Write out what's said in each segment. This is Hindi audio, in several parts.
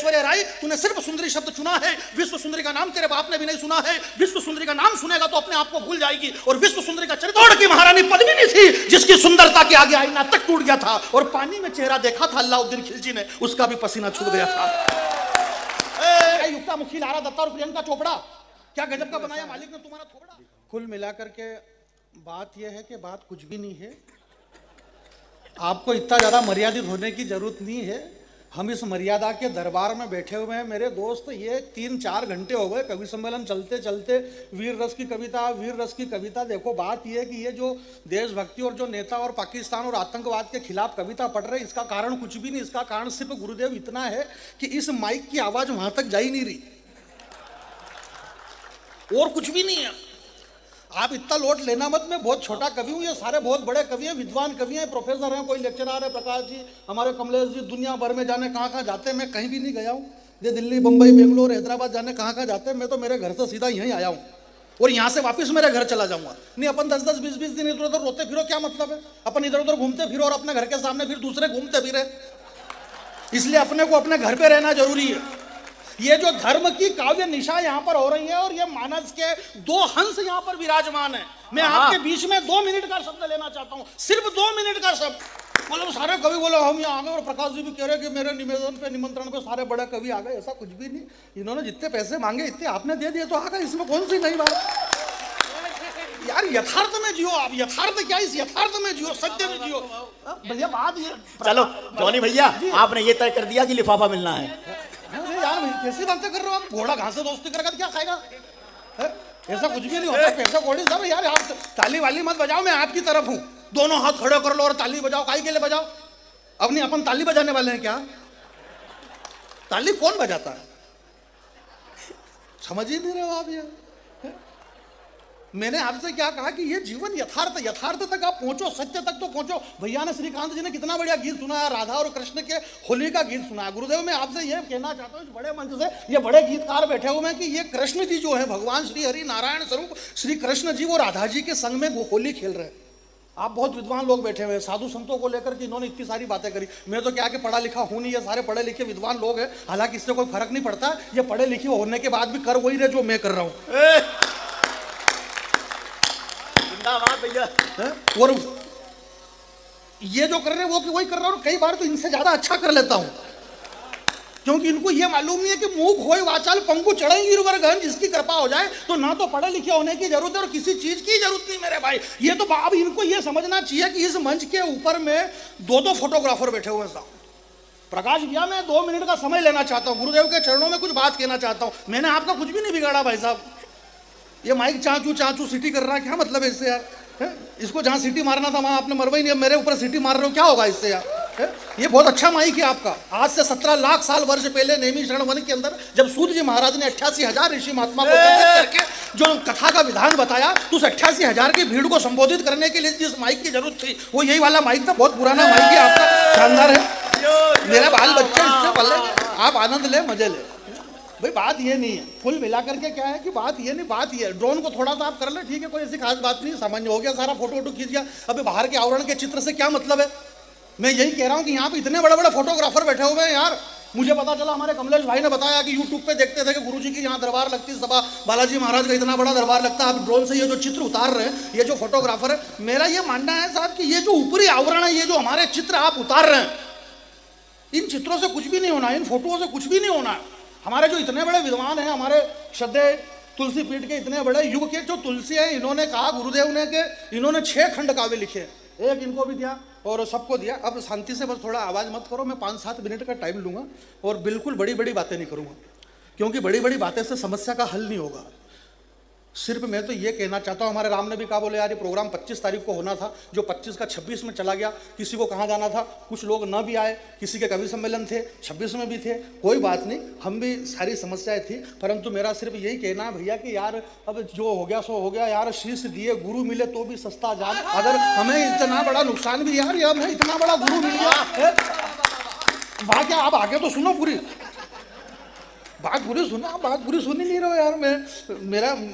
ऐश्वर्या राय, तूने सिर्फ सुंदरी शब्द चुना है, विश्व सुंदरी का नाम तेरे बाप ने भी नहीं सुना है। विश्व सुंदरी का नाम सुनेगा तो अपने आप को भूल जाएगी। और विश्व सुंदरी का चरित्र की महारानी पद्मिनी थी, जिसकी सुंदरता के आगे आईना तक टूट गया था, और पानी में चेहरा देखा था अलाउद्दीन खिलजी ने, उसका भी पसीना छूट गया था। युक्ता मुखी, लारा दत्ता और प्रियंका चोपड़ा, क्या गजब का बनाया मालिक ने तुम्हारा थोड़ा। कुल मिलाकर के बात यह है कि बात कुछ भी नहीं है। आपको इतना ज्यादा मर्यादित होने की जरूरत नहीं है। हम इस मर्यादा के दरबार में बैठे हुए हैं मेरे दोस्त। ये 3-4 घंटे हो गए कवि सम्मेलन चलते चलते, वीर रस की कविता, वीर रस की कविता। देखो बात यह है कि ये जो देशभक्ति और जो नेता और पाकिस्तान और आतंकवाद के खिलाफ कविता पढ़ रहे हैं, इसका कारण कुछ भी नहीं। इसका कारण सिर्फ गुरुदेव इतना है कि इस माइक की आवाज वहां तक जा ही नहीं रही, और कुछ भी नहीं है। आप इतना लोट लेना मत, मैं बहुत छोटा कवि हूँ, ये सारे बहुत बड़े कवि हैं, विद्वान कवि हैं, प्रोफेसर हैं, कोई लेक्चरर है, प्रकाश जी, हमारे कमलेश जी, दुनिया भर में जाने कहाँ कहाँ जाते हैं। मैं कहीं भी नहीं गया हूँ। ये दिल्ली, बम्बई, बेंगलोर, हैदराबाद जाने कहाँ कहाँ जाते हैं। मैं तो मेरे घर से सीधा यहीं आया हूँ, और यहाँ से वापस मेरे घर चला जाऊँगा। नहीं, अपन 10-10, 20-20 दिन इधर उधर रोते फिरो, क्या मतलब है? अपन इधर उधर घूमते फिरो और अपने घर के सामने फिर दूसरे घूमते फिरे। इसलिए अपने को अपने घर पे रहना जरूरी है। ये जो धर्म की काव्य निशा यहाँ पर हो रही है, और ये मानस के 2 हंस यहाँ पर विराजमान है। मैं आपके बीच में 2 मिनट का शब्द लेना चाहता हूँ, सिर्फ 2 मिनट का शब्द। बोलो सारे कवि बोलो हम यहाँ आ गए, और प्रकाश जी भी कह रहे कि मेरे निवेदन पे, निमंत्रण पे सारे बड़े कवि आ गए। ऐसा कुछ भी नहीं। इन्होंने जितने पैसे मांगे इतने आपने दे दिए तो आ गए। इसमें कौन सी नई बात यार? यथार्थ में जियो आप। यथार्थ क्या, इस यथार्थ में जियो, सत्य में जियो भैया। बात ये, चलो जॉनी भैया, आपने ये तय कर दिया कि लिफाफा मिलना है। यार कैसी बातें कर रहे हो आप? घोड़ा घास से दोस्ती करेगा तो क्या खाएगा? ऐसा कुछ भी नहीं होता। पैसा कौड़ी सब यार। आप ताली वाली मत बजाओ, मैं आपकी तरफ हूँ। दोनों हाथ खड़े कर लो और ताली बजाओ। काहे के लिए बजाओ? अब नहीं, अपन ताली बजाने वाले हैं क्या? ताली कौन बजाता है? समझ ही नहीं रहे हो आप यार। मैंने आपसे क्या कहा कि ये जीवन यथार्थ, यथार्थ तक आप पहुंचो, सत्य तक तो पहुंचो। भैया ने, श्रीकांत जी ने कितना बढ़िया गीत सुनाया, राधा और कृष्ण के होली का गीत सुनाया। गुरुदेव मैं आपसे ये कहना चाहता हूँ इस बड़े मंच से, ये बड़े गीतकार बैठे हुए हैं, कि ये कृष्ण जी जो है, भगवान श्री हरि नारायण स्वरूप श्री कृष्ण जी, वो राधा जी के संग में होली खेल रहे हैं। आप बहुत विद्वान लोग बैठे हुए हैं, साधु संतों को लेकर के इन्होंने इतनी सारी बातें करी। मैं तो क्या कि पढ़ा लिखा हूं नहीं, ये सारे पढ़े लिखे विद्वान लोग हैं। हालांकि इससे कोई फर्क नहीं पड़ता, ये पढ़े लिखे होने के बाद भी कर वही रहे जो मैं कर रहा हूँ। भैया, और ये जो कर रहे हैं वो वही कर रहा हूँ। कई बार तो इनसे ज्यादा अच्छा कर लेता हूँ, क्योंकि इनको ये मालूम नहीं है कि मुंह खोए वाचाल पंकु चढ़ेंगी गिरवर गहन। जिसकी कृपा हो जाए तो ना तो पढ़े लिखे होने की जरूरत है और किसी चीज की जरूरत नहीं मेरे भाई। ये तो अब इनको ये समझना चाहिए कि इस मंच के ऊपर में 2-2 फोटोग्राफर बैठे हुए हैं। प्रकाश भैया, मैं 2 मिनट का समय लेना चाहता हूँ, गुरुदेव के चरणों में कुछ बात कहना चाहता हूँ। मैंने आपका कुछ भी नहीं बिगाड़ा भाई साहब। ये माइक चाचू चाचू सिटी कर रहा है, क्या मतलब है इससे यार? इसको जहाँ सिटी मारना था वहाँ आपने मरवा ही नहीं, मेरे ऊपर सिटी मार रहे हो, क्या होगा इससे यार? ये बहुत अच्छा माइक है आपका। आज से 17 लाख साल वर्ष पहले नेमी शरण वन के अंदर जब सूर्य जी महाराज ने 88,000 ऋषि महात्मा को करके जो कथा का विधान बताया, तो उस 88,000 की भीड़ को संबोधित करने के लिए जिस माइक की जरूरत थी वो यही वाला माइक था। बहुत पुराना माइक है आपका, शानदार है। मेरे बाल बच्चे इससे पहले, आप आनंद ले, मजे ले भाई। बात ये नहीं है, कुल मिलाकर के क्या है कि बात ये नहीं, बात ये है ड्रोन को थोड़ा सा आप कर ले, ठीक है, कोई ऐसी खास बात नहीं, सामान्य हो गया सारा। फोटो वोटो खींच गया, अभी बाहर के आवरण के चित्र से क्या मतलब है? मैं यही कह रहा हूँ कि यहाँ पे इतने बड़े बड़े फोटोग्राफर बैठे हुए हैं यार। मुझे पता चला, हमारे कमलेश भाई ने बताया कि यूट्यूब पे देखते थे कि गुरुजी की यहाँ दरबार लगती, सभा बालाजी महाराज का इतना बड़ा दरबार लगता है। आप ड्रोन से ये जो चित्र उतार रहे हैं, ये जो फोटोग्राफर है, मेरा ये मानना है साहब कि ये जो ऊपरी आवरण है, ये जो हमारे चित्र आप उतार रहे हैं, इन चित्रों से कुछ भी नहीं होना, इन फोटोओं से कुछ भी नहीं होना। हमारे जो इतने बड़े विद्वान हैं, हमारे श्रद्धेय तुलसी पीठ के इतने बड़े युग के जो तुलसी हैं, इन्होंने कहा गुरुदेव ने कि इन्होंने 6 खंड काव्य लिखे, एक इनको भी दिया और सबको दिया। अब शांति से बस थोड़ा आवाज़ मत करो, मैं 5-7 मिनट का टाइम लूँगा और बिल्कुल बड़ी बड़ी बातें नहीं करूँगा, क्योंकि बड़ी बड़ी बातें से समस्या का हल नहीं होगा। सिर्फ मैं तो ये कहना चाहता हूँ, हमारे राम ने भी कहा, बोले यार ये प्रोग्राम 25 तारीख को होना था, जो 25 का 26 में चला गया। किसी को कहाँ जाना था, कुछ लोग न भी आए, किसी के कवि सम्मेलन थे, 26 में भी थे, कोई बात नहीं, हम भी सारी समस्याएं थी। परंतु मेरा सिर्फ यही कहना है भैया कि यार अब जो हो गया सो हो गया यार। शीश दिए गुरु मिले तो भी सस्ता जान। अगर हमें इतना बड़ा नुकसान भी यार, हमें इतना बड़ा गुरु मिल गया, वहाँ क्या आप आगे तो सुनो, पूरी बात पूरी सुनो। आप बात पूरी सुन ही नहीं रहे हो यार।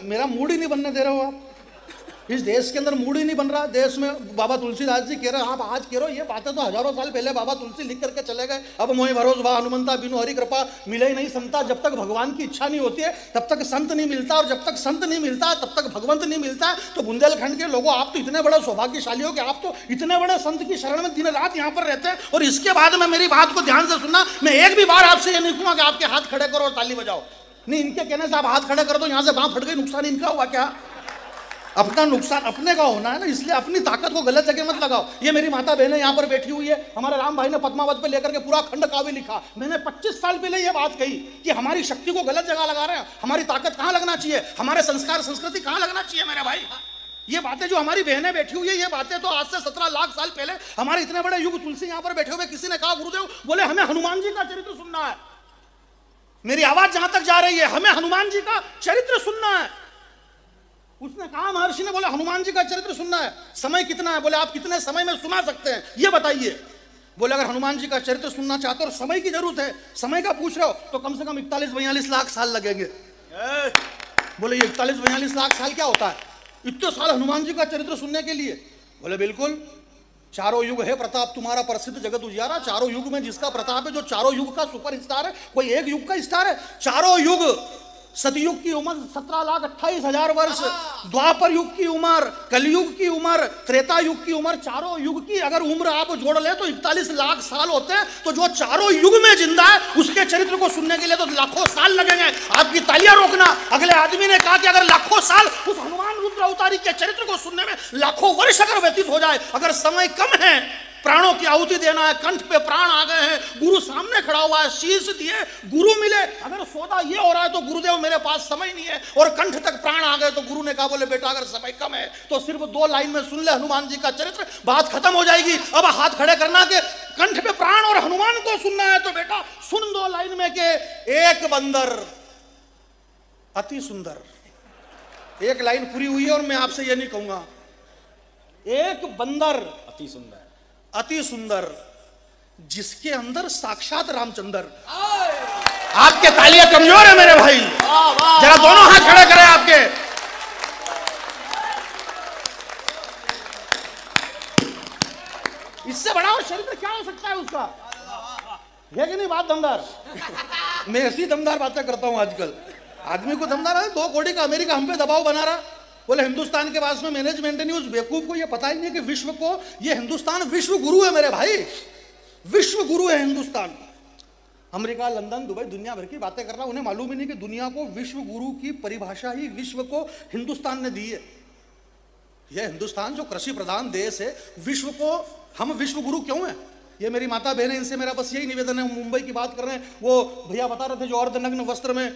मेरा मूड ही नहीं बनने दे रहे हो आप। इस देश के अंदर मूड ही नहीं बन रहा। देश में बाबा तुलसीदास जी कह रहे हैं, आप आज कह रहे हो, ये बातें तो हजारों साल पहले बाबा तुलसी लिख करके चले गए। अब मोहि भरोस बा हनुमंता बिनु हरि कृपा मिले ही नहीं संता। जब तक भगवान की इच्छा नहीं होती है तब तक संत नहीं मिलता, और जब तक संत नहीं मिलता तब तक भगवंत नहीं मिलता। तो बुंदेलखंड के लोगों, आप तो इतने बड़े सौभाग्यशाली हो कि आप तो इतने बड़े संत की शरण में दिन रात यहाँ पर रहते हैं। और इसके बाद में मेरी बात को ध्यान से सुनना, मैं एक भी बार आपसे ये नहीं कहूँगा कि आपके हाथ खड़े करो और ताली बजाओ। नहीं, इनके कहने से आप हाथ खड़े कर दो, यहाँ से बाँह फट गई, नुकसान इनका हुआ क्या? अपना नुकसान अपने का होना है ना, इसलिए अपनी ताकत को गलत जगह मत लगाओ। ये मेरी माता बहनें यहाँ पर बैठी हुई है, हमारे राम भाई ने पद्मावत पे लेकर के पूरा खंड काव्य लिखा। मैंने 25 साल पहले ये बात कही कि हमारी शक्ति को गलत जगह लगा रहे हैं। हमारी ताकत कहाँ लगना चाहिए, हमारे संस्कार संस्कृति कहाँ लगना चाहिए मेरे भाई। ये बातें जो हमारी बहनें बैठी हुई है, ये बातें तो आज से 17 लाख साल पहले हमारे इतने बड़े युग तुलसी यहाँ पर बैठे हुए, किसी ने कहा गुरुदेव, बोले हमें हनुमान जी का चरित्र सुनना है। मेरी आवाज जहां तक जा रही है, हमें हनुमान जी का चरित्र सुनना है। उसने कहा, महर्षि ने बोला हनुमान जी का चरित्र सुनना है। समय कितना है? बोले आप कितने समय में सुना सकते हैं ये बताइए। बोले अगर हनुमान जी का चरित्र सुनना चाहते हो और समय की जरूरत है, समय का पूछ रहे हो, तो कम से कम 41-42 लाख साल लगेंगे। बोले ये 41-42 लाख साल क्या होता है, इतने साल हनुमान जी का चरित्र सुनने के लिए? बोले बिल्कुल, चारों युग है प्रताप तुम्हारा प्रसिद्ध जगत उजियारा। चारों युग में जिसका प्रताप है, जो चारों युग का सुपर स्टार है, कोई एक युग का स्टार है। चारों युग, सतयुग की उम्र 17,28,000 वर्ष, द्वापर युग की उम्र, कलयुग की उम्र, त्रेता युग की उम्र, चारों युग की अगर उम्र आप जोड़ ले तो 41 लाख साल होते हैं। तो जो चारों युग में जिंदा है उसके चरित्र को सुनने के लिए तो लाखों साल लगेंगे। आपकी तालियां रोकना। अगले आदमी ने कहा कि अगर लाखों साल उस हनुमान रुद्र अवतारी के चरित्र को सुनने में लाखों वर्ष अगर व्यतीत हो जाए, अगर समय कम है, प्राणों की आहुति देना है, कंठ पे प्राण आ गए हैं, गुरु सामने खड़ा हुआ है, शीश दिए गुरु मिले, अगर सौदा ये हो रहा है तो गुरुदेव मेरे पास समय नहीं है, और कंठ तक प्राण आ गए तो गुरु ने कहा, बोले बेटा अगर समय कम है तो सिर्फ 2 लाइन में सुन ले हनुमान जी का चरित्र, बात खत्म हो जाएगी। अब हाथ खड़े करना के कंठ पे प्राण और हनुमान को सुनना है तो बेटा सुन 2 लाइन में के एक बंदर अति सुंदर। एक लाइन पूरी हुई है और मैं आपसे ये नहीं कहूंगा, एक बंदर अति सुंदर, अति सुंदर, जिसके अंदर साक्षात रामचंद्र। आपके तालियां कमजोर है मेरे भाई, जरा दोनों हाथ खड़े करें आपके। इससे बड़ा और चरित्र क्या हो सकता है उसका, है कि नहीं बात दमदार? मैं ऐसी दमदार बातें करता हूं आजकल। आदमी को दमदार है, 2 कौड़ी का अमेरिका हम पे दबाव बना रहा। बोले हिंदुस्तान के पास में मैनेजमेंट नहीं, उस बेवकूफ को ये पता ही नहीं कि विश्व को, ये हिंदुस्तान विश्व गुरु है मेरे भाई, विश्व गुरु है हिंदुस्तान। अमेरिका, लंदन, दुबई, दुनिया भर की बातें कर रहा, उन्हें मालूम ही नहीं कि दुनिया को विश्व गुरु की परिभाषा ही विश्व को हिंदुस्तान ने दी है। यह हिंदुस्तान जो कृषि प्रधान देश है, विश्व को हम विश्व गुरु क्यों है? ये मेरी माता बहन है, इनसे मेरा बस यही निवेदन है। मुंबई की बात कर रहे हैं, वो भैया बता रहे थे जो अर्धनग्न वस्त्र में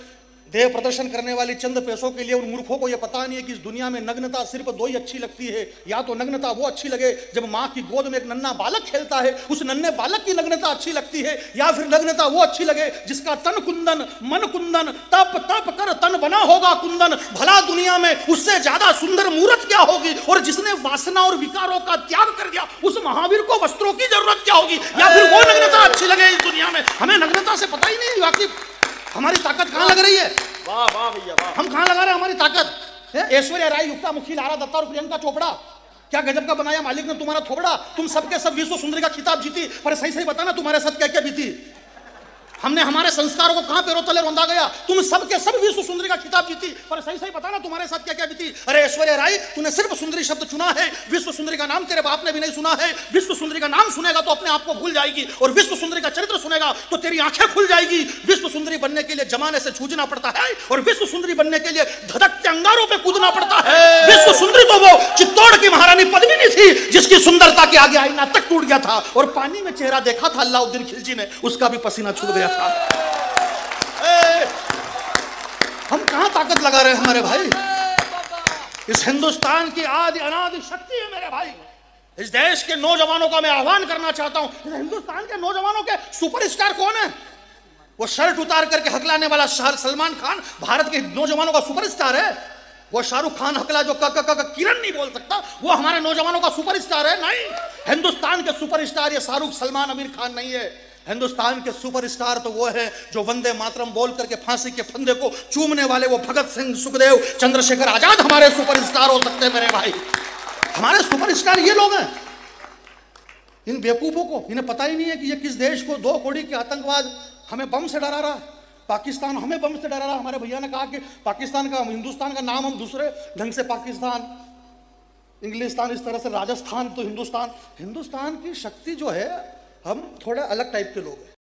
देह प्रदर्शन करने वाली चंद पैसों के लिए, उन मूर्खों को यह पता नहीं है कि इस दुनिया में नग्नता सिर्फ 2 ही अच्छी लगती है। या तो नग्नता वो अच्छी लगे जब माँ की गोद में एक नन्हा बालक खेलता है, उस नन्हे बालक की नग्नता अच्छी लगती है, या फिर नग्नता वो अच्छी लगे जिसका तन कुंदन, मन कुंदन, तप तप कर तन बना होगा कुंदन। भला दुनिया में उससे ज्यादा सुंदर मूर्त क्या होगी? और जिसने वासना और विकारों का त्याग कर दिया, उस महावीर को वस्त्रों की जरूरत क्या होगी? या फिर वो नग्नता अच्छी लगे इस दुनिया में? हमें नग्नता से पता ही नहीं बाकी हमारी ताकत कहाँ लग रही है। वाह वाह भैया वाह। हम कहाँ लगा रहे हैं हमारी ताकत? ऐश्वर्या राय, युक्ता मुखी, लारा दत्ता और प्रियंका चोपड़ा, क्या गजब का बनाया मालिक ने तुम्हारा थोबड़ा। तुम सबके सब विश्व सुंदरी का खिताब जीती, पर सही सही बताना तुम्हारे साथ क्या क्या बीती। हमने हमारे संस्कारों को कहां पैरों तले रौंदा गया। तुम सबके सब विश्व सुंदरी का खिताब जीती, पर सही सही बताना तुम्हारे साथ क्या क्या बीती। अरे ऐश्वर्या राय, तूने सिर्फ सुंदरी शब्द चुना है, विश्व सुंदरी का नाम तेरे बाप ने भी नहीं सुना है। विश्व सुंदरी का नाम सुनेगा तो अपने आप को भूल जाएगी, और विश्व सुंदरी का चरित्र सुनेगा तो तेरी आंखें खुल जाएगी। विश्व सुंदरी बनने के लिए जमाने से जूझना पड़ता है, और विश्व सुंदरी बनने के लिए धधकते अंगारों पे कूदना पड़ता है। विश्व सुंदरी तो वो चित्तौड़ की महारानी पद्मिनी थी, जिसकी सुंदरता के आगे आईना तक टूट गया था, और पानी में चेहरा देखा था अलाउद्दीन खिलजी ने, उसका भी पसीना छूट गया था। हम कहां ताकत लगा रहे हैं हमारे भाई? इस हिंदुस्तान की आदि अनादि शक्ति है मेरे भाई। इस देश के नौजवानों का मैं आह्वान करना चाहता हूं, इस हिंदुस्तान के नौजवानों के सुपरस्टार कौन है? वो शर्ट उतार करके हकलाने वाला सलमान खान भारत के नौजवानों का सुपरस्टार है। वो शाहरुख खान हकला जो किरण नहीं बोल सकता, वो हमारे नौजवानों का सुपरस्टार है? नहीं, हिंदुस्तान के सुपरस्टार ये शाहरुख, सलमान, आमिर खान नहीं है। हिंदुस्तान के सुपरस्टार तो वो है जो वंदे मातरम बोल करके फांसी के फंदे को चूमने वाले, वो भगत सिंह, सुखदेव, चंद्रशेखर आजाद हमारे सुपरस्टार हो सकते हैं मेरे भाई। हमारे सुपरस्टार ये लोग हैं। इन बेवकूफों को, इन्हें पता ही नहीं है कि ये किस देश को 2 कौड़ी के आतंकवाद हमें बम से डरा रहा है। पाकिस्तान हमें बम से डरा रहा है। हमारे भैया ने कहा कि पाकिस्तान का, हिंदुस्तान का नाम हम दूसरे ढंग से, पाकिस्तान, इंग्लिस्तान, इस तरह से, राजस्थान तो हिंदुस्तान। हिंदुस्तान की शक्ति जो है, हम थोड़े अलग टाइप के लोग हैं।